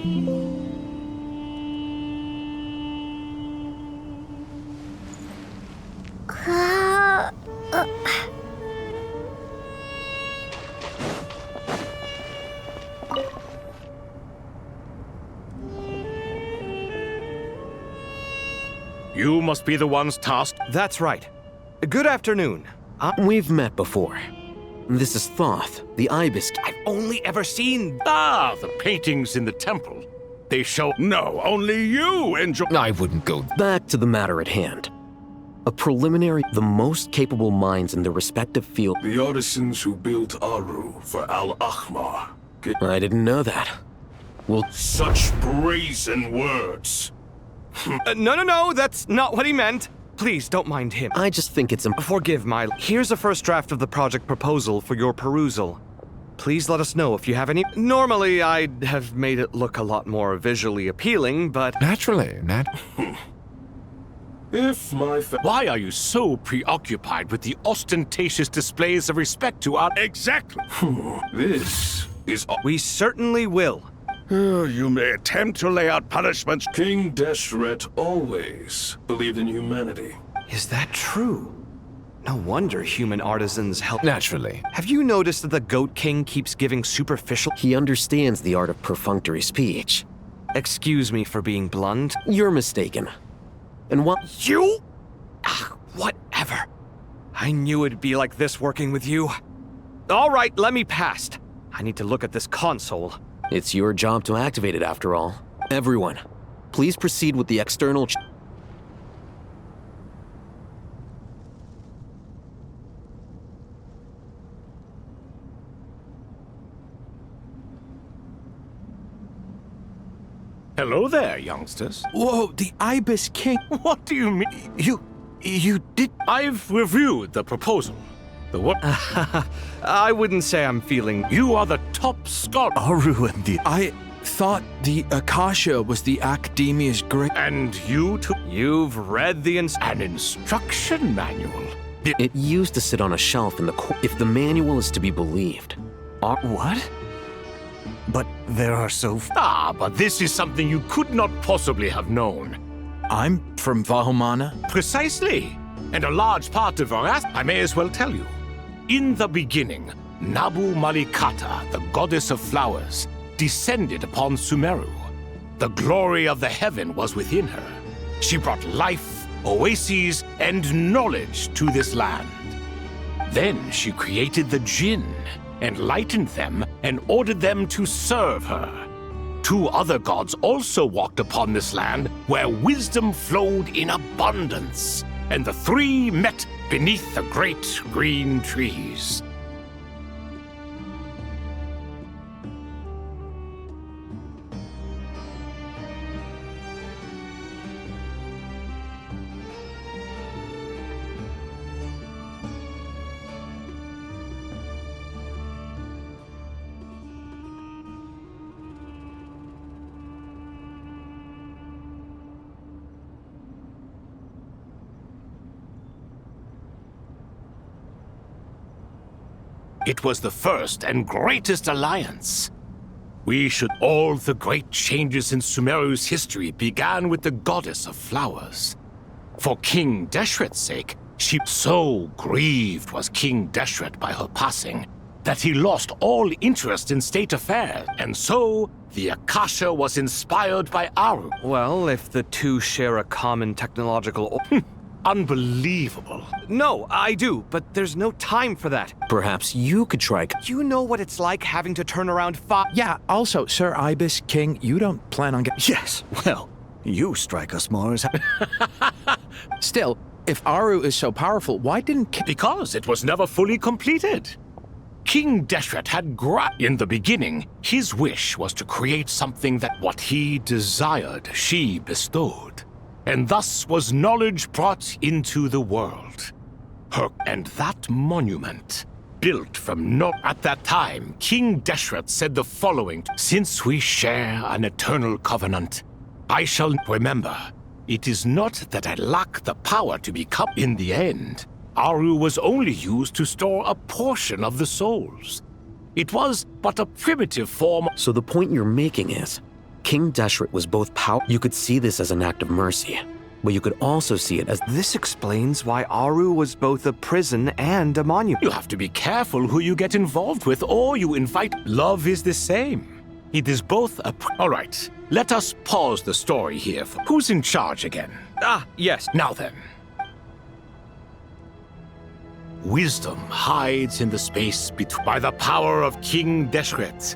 You must be the ones tasked. That's right. Good afternoon. We've met before. This is Thoth, the ibis. I've only ever seen... Ah, the paintings in the temple. They show... No, only you enjoy... I wouldn't go back to the matter at hand. A preliminary, the most capable minds in their respective field. The artisans who built Aru for Al-Ahmar. I didn't know that. Well, Such brazen words. No, that's not what he meant. Please, don't mind him. I just think it's Forgive my... Here's a first draft of the project proposal for your perusal. Please let us know if you have any... Normally, I'd have made it look a lot more visually appealing, but... Naturally, If my Why are you so preoccupied with the ostentatious displays of respect to our... Exactly. This is... We certainly will. You may attempt to lay out punishments. King Deshret always believed in humanity. Is that true? No wonder human artisans help... naturally. Have you noticed that the Goat King keeps giving superficial... he understands the art of perfunctory speech. Excuse me for being blunt. You're mistaken. And what... You? Whatever. I knew it'd be like this working with you. All right, let me past. I need to look at this console. It's your job to activate it after all. Everyone, please proceed with the external... Hello there, youngsters. Whoa, the Ibis King. What do you mean? You did... I've reviewed the proposal. The what? I wouldn't say I'm feeling... You are the top scholar. Aru and the... I thought the Akasha was the Academia's great... And you too? You've read the An instruction manual. It used to sit on a shelf in the... if the manual is to be believed. What? But there are so... But this is something you could not possibly have known. I'm from Vahumana. Precisely. And a large part of our I may as well tell you. In the beginning, Nabu Malikata, the goddess of flowers, descended upon Sumeru. The glory of the heaven was within her. She brought life, oases, and knowledge to this land. Then she created the Jinn, enlightened them, and ordered them to serve her. Two other gods also walked upon this land where wisdom flowed in abundance, and the three met beneath the great green trees. It was the first and greatest alliance. All the great changes in Sumeru's history began with the goddess of flowers. For King Deshret's sake, so grieved was King Deshret by her passing that he lost all interest in state affairs, and so the Akasha was inspired by Aru. Well, if the two share a common technological... Unbelievable. No, I do, but there's no time for that. Perhaps you could try... You know what it's like having to turn around Yeah, also, Sir Ibis King, you don't plan on getting... Yes, well, you strike us more as... Still, if Aru is so powerful, why didn't... Because it was never fully completed. King Deshret had in the beginning, his wish was to create something that what he desired, she bestowed. And thus was knowledge brought into the world. And that monument, built from at that time, King Deshret said the following: Since we share an eternal covenant, I shall remember, it is not that I lack the power to become. In the end, Aru was only used to store a portion of the souls. It was but a primitive form. So the point you're making is, King Deshret was both You could see this as an act of mercy, but you could also see it as This explains why Aru was both a prison and a monument. You have to be careful who you get involved with or you invite. Love is the same. It is both a... All right, let us pause the story here. Who's in charge again? Ah, yes. Now then. Wisdom hides in the space between by the power of King Deshret.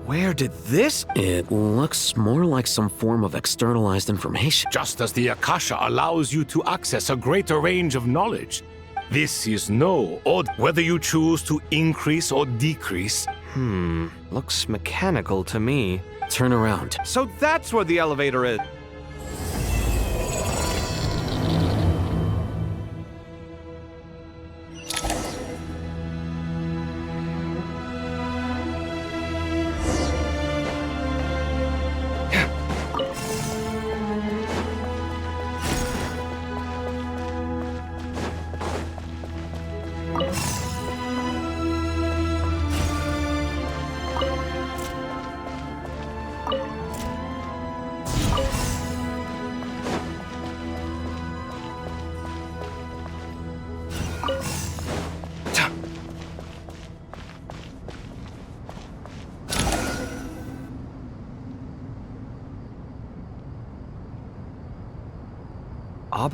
Where did this? It looks more like some form of externalized information. Just as the Akasha allows you to access a greater range of knowledge, this is no odd. Whether you choose to increase or decrease. Looks mechanical to me. Turn around. So that's where the elevator is.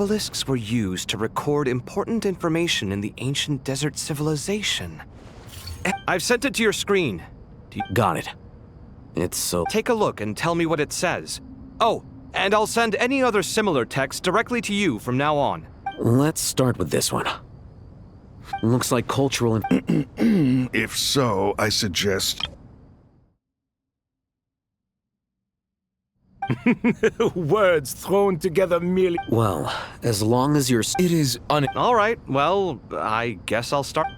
Obelisks were used to record important information in the ancient desert civilization. I've sent it to your screen. Got it. It's so... Take a look and tell me what it says. Oh, and I'll send any other similar text directly to you from now on. Let's start with this one. Looks like cultural... If so, I suggest... Words thrown together merely... Well, as long as you're... It is All right, well, I guess I'll start.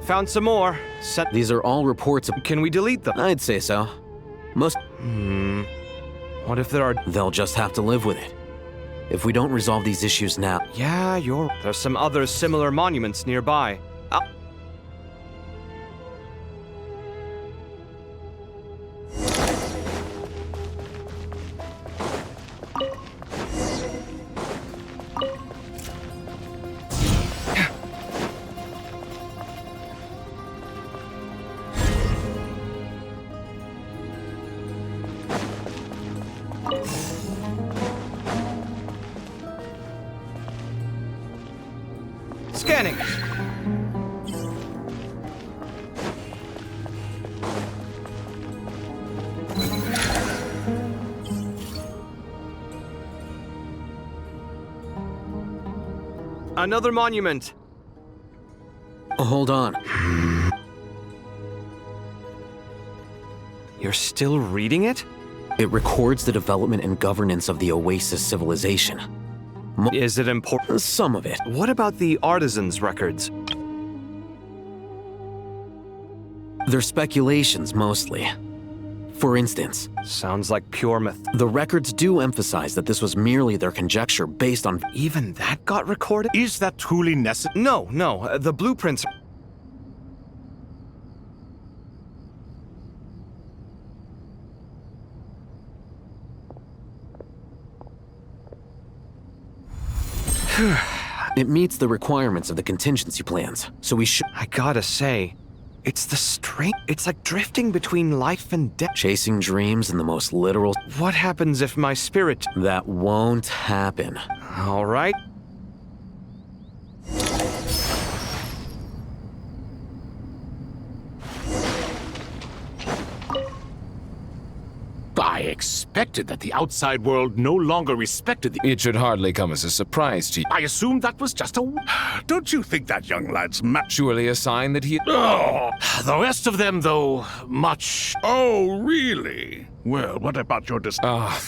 Found some more. These are all reports of... Can we delete them? I'd say so. Most... What if there are... They'll just have to live with it. If we don't resolve these issues now... Yeah, There's some other similar monuments nearby. Scanning. Another monument. Hold on. You're still reading it? It records the development and governance of the Oasis civilization. Is it important? Some of it. What about the artisans' records? They're speculations, mostly. For instance, Sounds like pure myth. the records do emphasize that this was merely their conjecture based on... Even that got recorded? Is that truly necessary? No, the blueprints... It meets the requirements of the contingency plans, so we should... I gotta say, it's the strength. It's like drifting between life and death. Chasing dreams in the most literal... What happens if my spirit... That won't happen. All right. suspected that the outside world no longer respected the... It should hardly come as a surprise to you. I assumed that was just a... Don't you think that young lad's Surely a sign that he... Oh! The rest of them, though, much... Oh, really? Well, what about your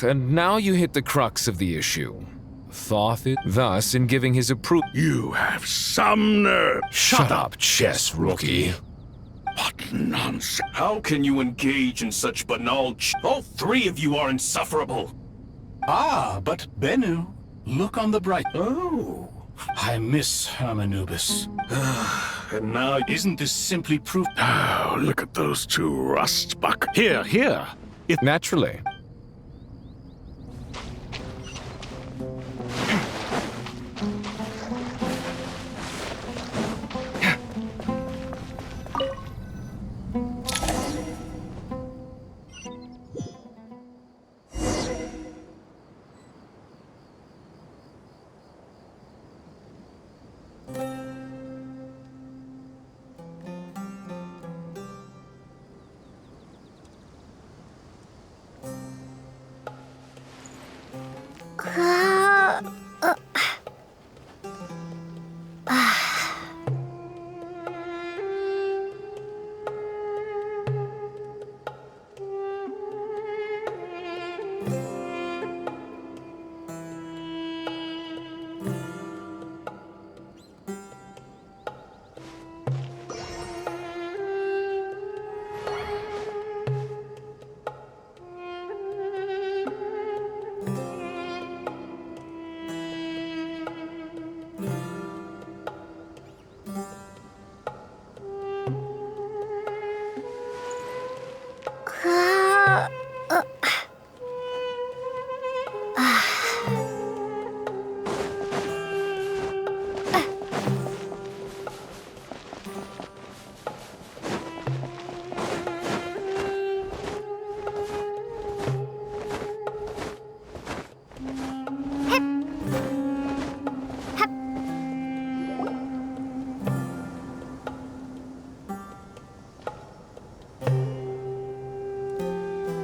and now you hit the crux of the issue. Thoth it thus in giving his approval. You have some nerve. Shut up, chess rookie. What nonsense. How can you engage in such banal All three of you are insufferable. Ah, but Bennu, look on the bright... Oh, I miss Hermanubis. And now, Isn't this simply proof... Oh, look at those two rustbuck. Here. Naturally.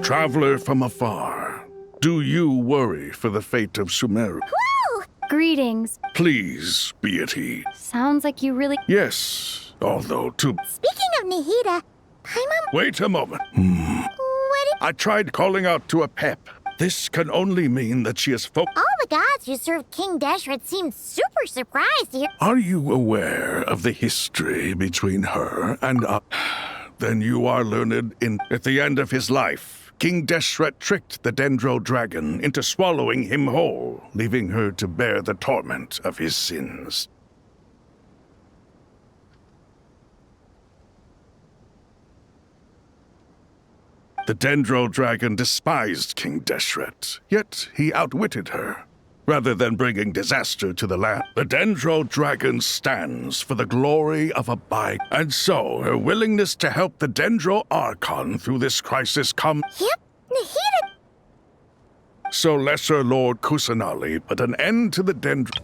Traveler from afar, do you worry for the fate of Sumeru? Woo! Greetings. Please be at ease. Sounds like you really... Yes, although to... Speaking of Nahida, Wait a moment. What? I tried calling out to a pep. This can only mean that she is All the gods who served King Deshret seemed super surprised to hear... Are you aware of the history between her and us? Then you are learned in... At the end of his life, King Deshret tricked the Dendro Dragon into swallowing him whole, leaving her to bear the torment of his sins. The Dendro Dragon despised King Deshret, yet he outwitted her. Rather than bringing disaster to the land, the Dendro Dragon stands for the glory of a bygone. And so, her willingness to help the Dendro Archon through this crisis comes... Yep, Nahida... So Lesser Lord Kusanali put an end to the Dendro...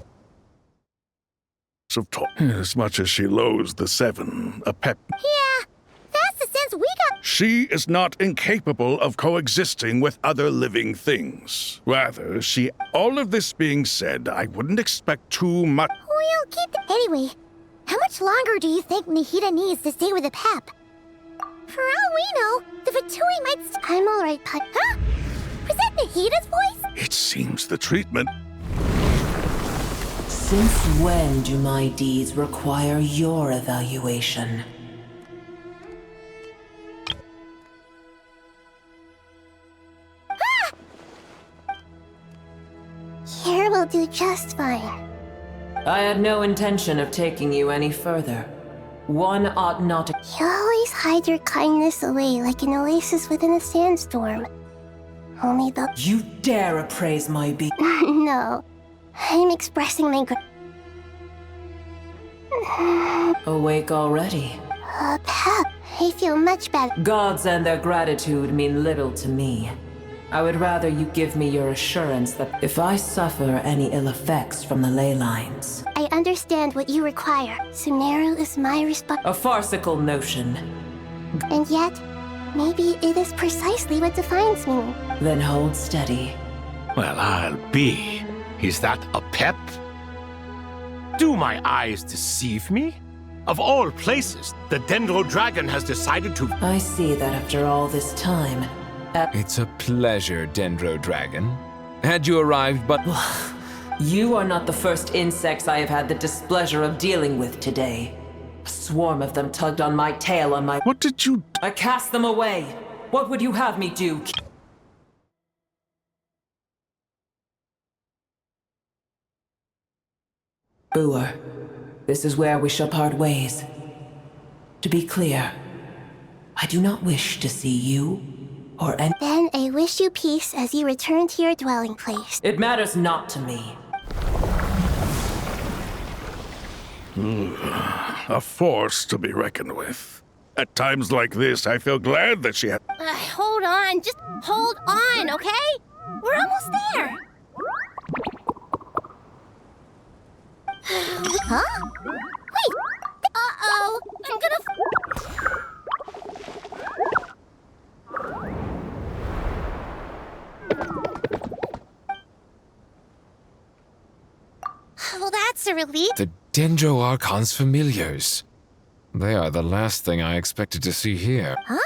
of talk. As much as she loathes the Seven, a pep... Yeah, that's the sense we got... She is not incapable of coexisting with other living things. Rather, she... All of this being said, I wouldn't expect too much... We'll keep... Anyway, how much longer do you think Nahida needs to stay with the pep? For all we know, the Fatui might... I'm alright, Pud. Huh? Was that Nahida's voice? It seems the treatment... Since when do my deeds require your evaluation? Here will do just fine. I had no intention of taking you any further. One ought not to... You always hide your kindness away like an oasis within a sandstorm. Only the... You dare appraise my being? No. I'm expressing my... Awake already? Pep, I feel much better. Gods and their gratitude mean little to me. I would rather you give me your assurance that if I suffer any ill effects from the ley lines... I understand what you require. Sumeru is my response. A farcical notion. And yet, Maybe it is precisely what defines me. Then hold steady. Well, I'll be. Is that a pep? Do my eyes deceive me? Of all places, the Dendro Dragon has decided to... I see that after all this time... It's a pleasure, Dendro Dragon. Had you arrived but... You are not the first insects I have had the displeasure of dealing with today. A swarm of them tugged on my tail on my... What did you... I cast them away. What would you have me do? Booer, this is where we shall part ways. To be clear, I do not wish to see you or any... Then I wish you peace as you return to your dwelling place. It matters not to me. A force to be reckoned with. At times like this, I feel glad that she had... Hold on, just hold on, okay? We're almost there. Huh? Wait! Uh-oh! I'm gonna... Well, that's a relief. The Dendro Archon's familiars. They are the last thing I expected to see here. Huh?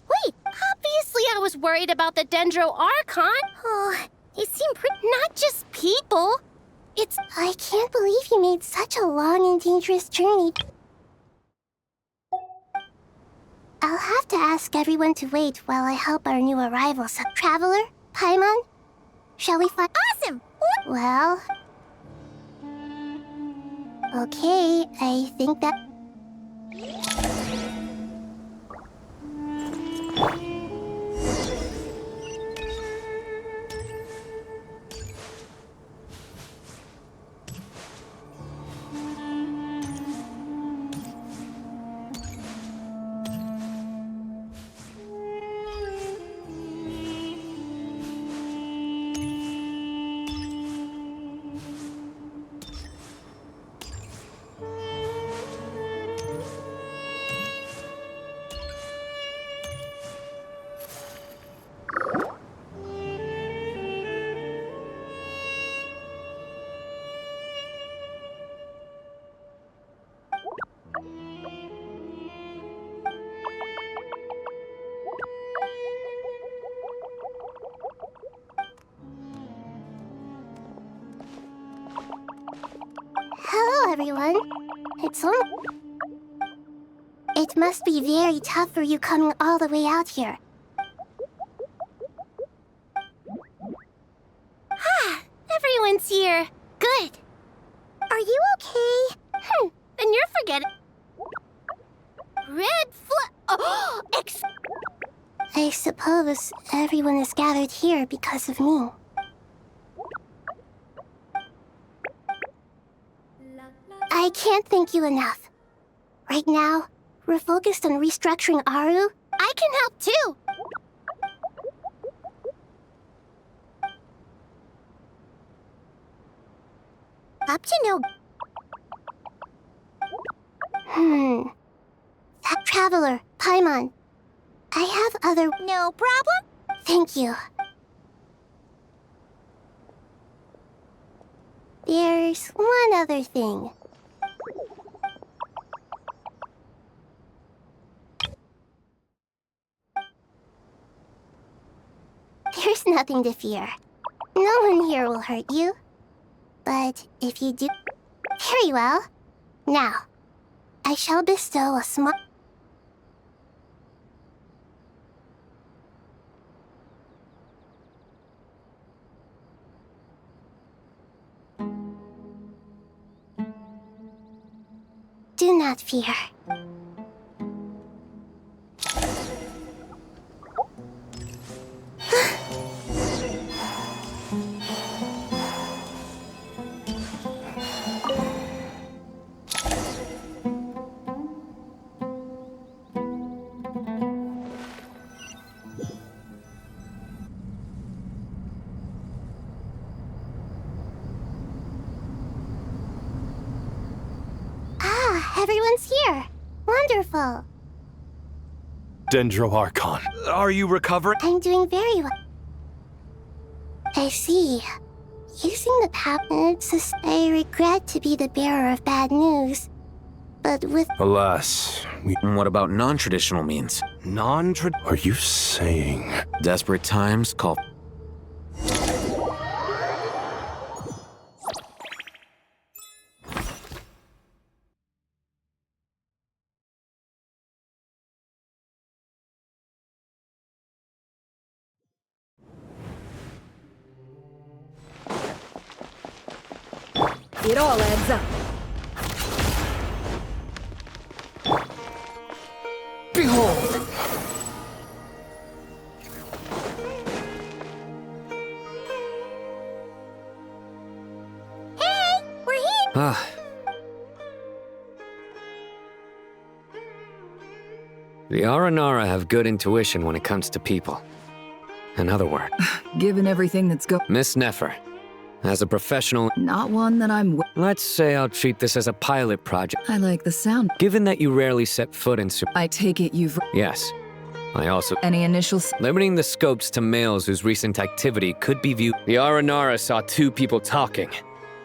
Wait, obviously I was worried about the Dendro Archon. Oh, they seem not just people. I can't believe you made such a long and dangerous journey. I'll have to ask everyone to wait while I help our new arrivals. Traveler? Paimon? Shall we find... Awesome! Well... Okay, I think that... Hello, everyone. It's on. It must be very tough for you coming all the way out here. Ah, everyone's here. Good. Are you okay? Then you're forgetting. Red flag. Oh, I suppose everyone is gathered here because of me. I can't thank you enough. Right now, we're focused on restructuring Aru. I can help too! Up to no... That Traveler, Paimon. I have other... No problem? Thank you. There's one other thing. There's nothing to fear. No one here will hurt you. But if you do... Very well. Now, I shall bestow a small... Do not fear. Everyone's here. Wonderful. Dendroarchon. Are you recovering? I'm doing very well. I see. Using the patents, I regret to be the bearer of bad news. But with... Alas, what about non-traditional means? Are you saying... Desperate times call... It all adds up. Behold! Hey! We're here! Ah. The Aranara have good intuition when it comes to people. In other words, Given everything that's Miss Nefer, as a professional, not one that I'm let's say I'll treat this as a pilot project. I like the sound. Given that you rarely set foot in I take it you've... Yes. I also... Any initials? Limiting the scopes to males whose recent activity could be viewed... The Aranara saw 2 people talking,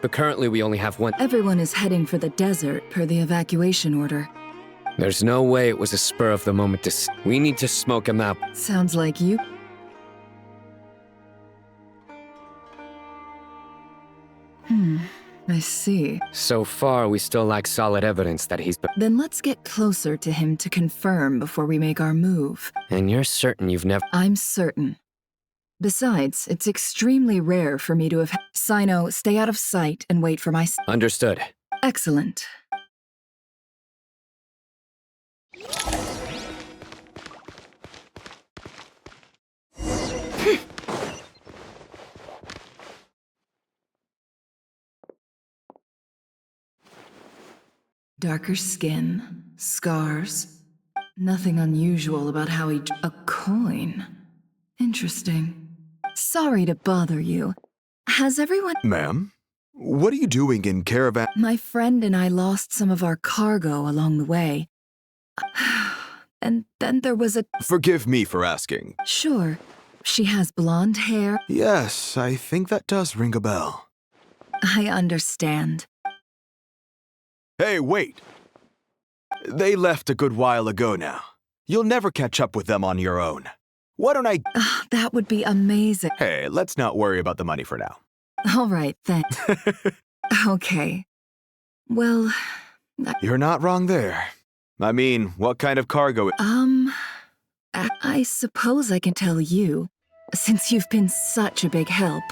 but currently we only have 1. Everyone is heading for the desert per the evacuation order. There's no way it was a spur of the moment we need to smoke him out. Sounds like you. I see. So far, we still lack solid evidence that he's... Then let's get closer to him to confirm before we make our move. And you're certain you've never... I'm certain. Besides, it's extremely rare for me to have... Sino, stay out of sight and wait for my... Understood. Excellent. Darker skin, scars. Nothing unusual about how he... A coin. Interesting. Sorry to bother you. Has everyone... Ma'am? What are you doing in caravan? My friend and I lost some of our cargo along the way. And then there was a... Forgive me for asking. Sure. She has blonde hair. Yes, I think that does ring a bell. I understand. Hey, wait! They left a good while ago now. You'll never catch up with them on your own. Why don't I... That would be amazing. Hey, let's not worry about the money for now. All right, then. Okay. Well... You're not wrong there. I mean, what kind of cargo... I suppose I can tell you, since you've been such a big help.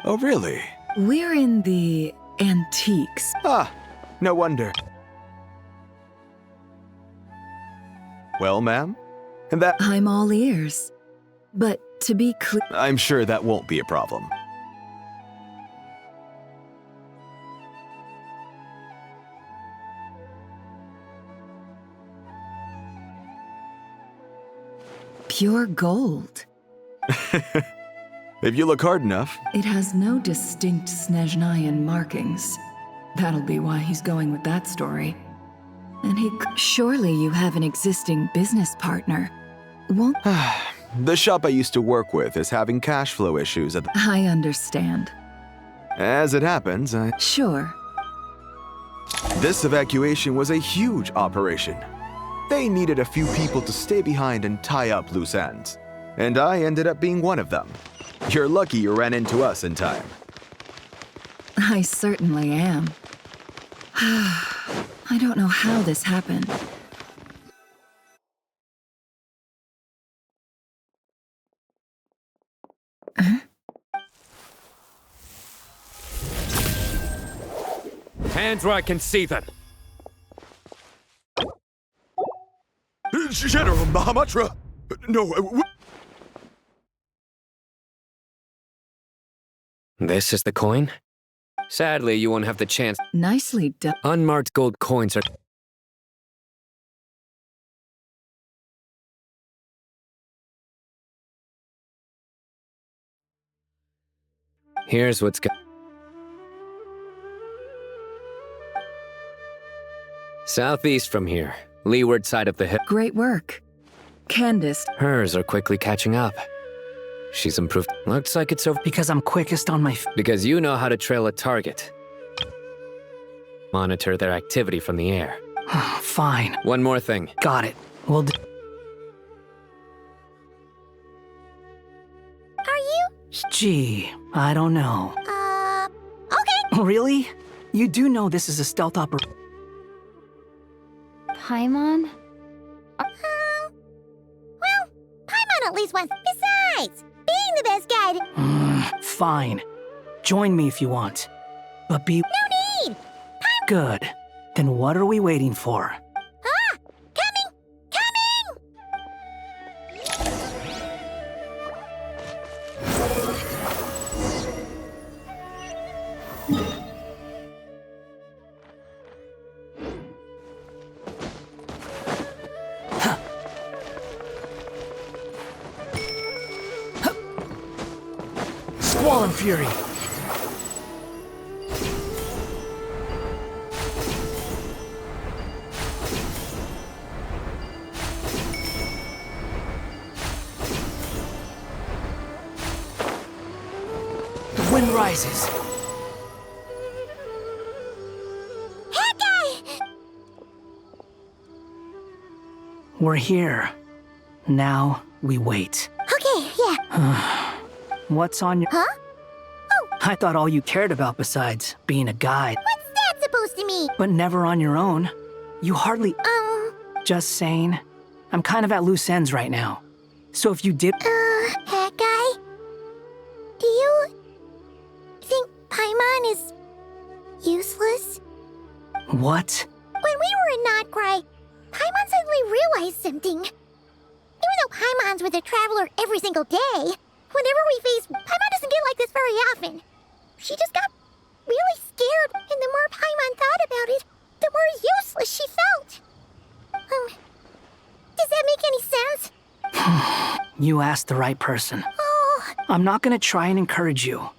Oh, really? We're in the antiques. Ah, no wonder. Well, ma'am? And that... I'm all ears. But to be clear... I'm sure that won't be a problem. Pure gold. If you look hard enough. It has no distinct Snezhnayan markings. That'll be why he's going with that story. And surely you have an existing business partner. Won't... The shop I used to work with is having cash flow issues at the... I understand. As it happens, Sure. This evacuation was a huge operation. They needed a few people to stay behind and tie up loose ends. And I ended up being one of them. You're lucky you ran into us in time. I certainly am. I don't know how this happened. Hands where I can see them. General Mahamatra! No, This is the coin? Sadly, you won't have the chance. Nicely done. Unmarked gold coins are... Here's what's good. Southeast from here, leeward side of the hill. Great work. Candace. Hers are quickly catching up. She's improved. Looks like it's over. Because I'm quickest on my Because you know how to trail a target. Monitor their activity from the air. Fine. One more thing. Got it. We'll do. Are you? Gee, I don't know. Okay. Really? You do know this is a stealth operation. Paimon? Well, Paimon at least wants. Besides, being the best guide. Fine. Join me if you want. But be. No need! Good. Then what are we waiting for? Coming! Squall and Fury. The wind rises. We're here. Now we wait. Okay, yeah. What's on your... Huh? I thought all you cared about besides being a guide. What's that supposed to mean? But never on your own. You hardly... Just saying. I'm kind of at loose ends right now. So if you dip... Hat guy? Do you... think Paimon is... useless? What? When we were in Not Cry, Paimon suddenly realized something. Even though Paimon's with a traveler every single day, whenever we face... Paimon doesn't get like this very often. She just got really scared, and the more Paimon thought about it, the more useless she felt. Does that make any sense? You asked the right person. Oh. I'm not gonna try and encourage you.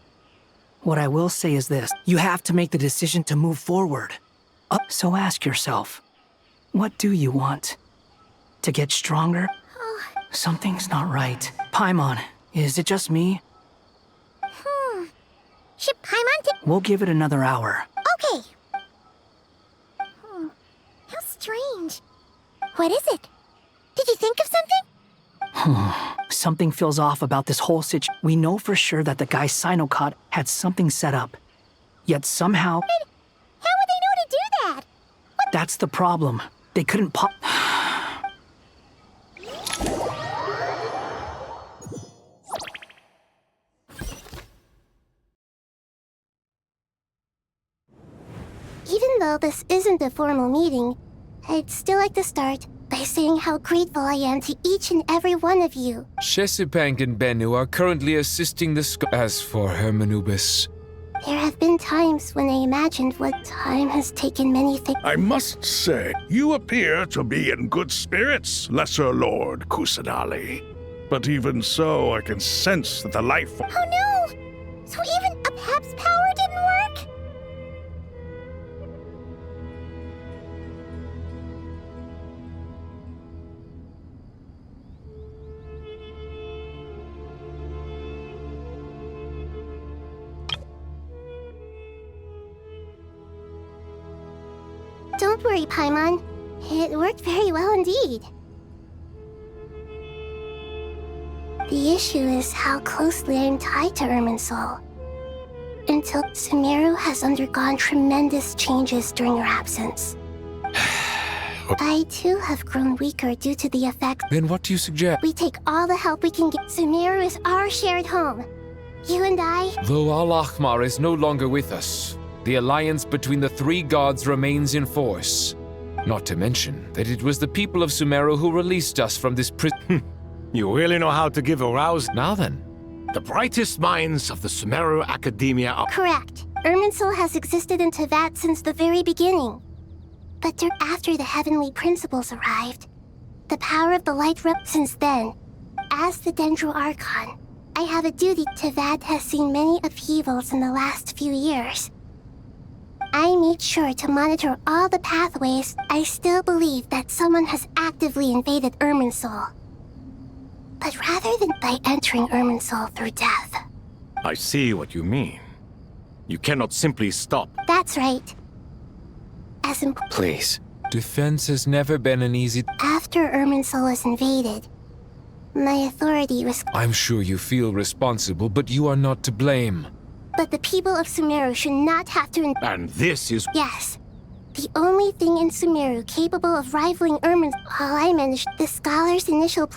What I will say is this. You have to make the decision to move forward. So ask yourself, what do you want? To get stronger? Something's not right. Paimon, is it just me? Should Paimon We'll give it another hour. Okay. How strange. What is it? Did you think of something? Something feels off about this whole situation. We know for sure that the guy Sinocot had something set up. Yet somehow... But how would they know to do that? That's the problem. They couldn't pop... Even though this isn't a formal meeting, I'd still like to start by saying how grateful I am to each and every one of you. Shesipank and Bennu are currently assisting the As for Hermanubis, There have been times when I imagined what time has taken many things. I must say, you appear to be in good spirits, Lesser Lord Kusanali. But even so, I can sense that the life... Oh no! So even a Pep's power didn't work? Don't worry, Paimon. It worked very well indeed. The issue is how closely I'm tied to Irminsul. Until Sumeru has undergone tremendous changes during her absence. I too have grown weaker due to the effects. Then what do you suggest? We take all the help we can get. Sumeru is our shared home. You and I... Though Al-Ahmar is no longer with us, the alliance between the three gods remains in force. Not to mention that it was the people of Sumeru who released us from this prison. You really know how to give a rouse. Now then. The brightest minds of the Sumeru Academia are... Correct. Irminsul has existed in Teyvat since the very beginning. But after the heavenly principles arrived, the power of the light since then. As the Dendro Archon, I have a duty. Teyvat has seen many upheavals in the last few years. I made sure to monitor all the pathways. I still believe that someone has actively invaded Irminsul. but rather than by entering Irminsul through death. I see what you mean. You cannot simply stop. That's right. As in, Please. Defense has never been an easy... after Irminsul was invaded, my authority was... I'm sure you feel responsible, but you are not to blame. But the people of Sumeru should not have to... And this is... Yes. The only thing in Sumeru capable of rivaling Irminsul... All I managed, the scholar's initial...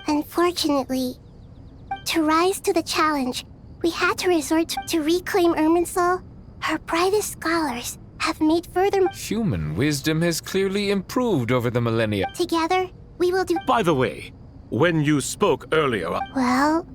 Unfortunately, to rise to the challenge, we had to resort to reclaim Irminsul. Her brightest scholars have made further... Human wisdom has clearly improved over the millennia. Together, we will do... By the way, when you spoke earlier... Well...